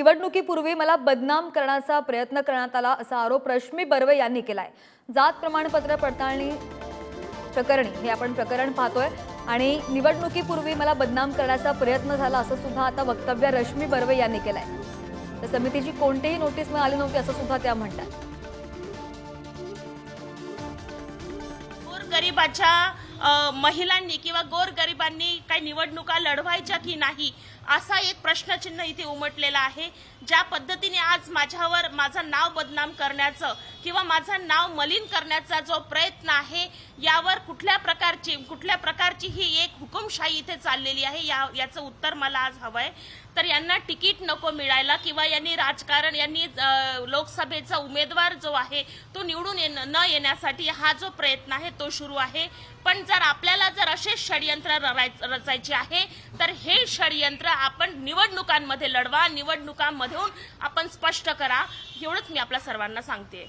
निवडणुकीपूर्वी मला बदनाम करण्याचा प्रयत्न करण्यात आला असा आरोप रश्मी बर्वे यांनी केलाय। जात प्रमाणपत्र पडताळणी प्रकरणी हे आपण प्रकरण पाहतोय आणि निवडणुकीपूर्वी मला बदनाम करण्याचा प्रयत्न झाला असं सुद्धा आता वक्तव्य रश्मी बर्वे यांनी केलंय। तर समितीची कोणतीही नोटीस मिळाली नव्हती असं सुद्धा त्या म्हणतात। गोरगरिबाच्या महिलांनी किंवा गोरगरिबांनी काही निवडणुका लढवायच्या की नाही असा एक प्रश्नचिन्ह इथे उमटलेला आहे। ज्या पद्धतीने आज माझ्यावर माझं नाव बदनाम करण्याचं किंवा माझं नाव मलिन करण्याचा जो प्रयत्न आहे यावर कुठल्या प्रकारची ही एक हुकुमशाही इथे चाललेली आहे याचं उत्तर मला आज हवंय। तर यांना तिकीट नको मिळायला किंवा यांनी लोकसभेचा उमेदवार जो आहे तो निवडून न येण्यासाठी हा जो प्रयत्न आहे तो सुरू आहे। पण जर आपल्याला असे षडयंत्र रचायचे आहे तर हे षडयंत्र आपण निवडणुकांमध्ये लढवा, निवडणुकांमधून आपण स्पष्ट करा, एवढंच मी आपल्या सर्वांना सांगते।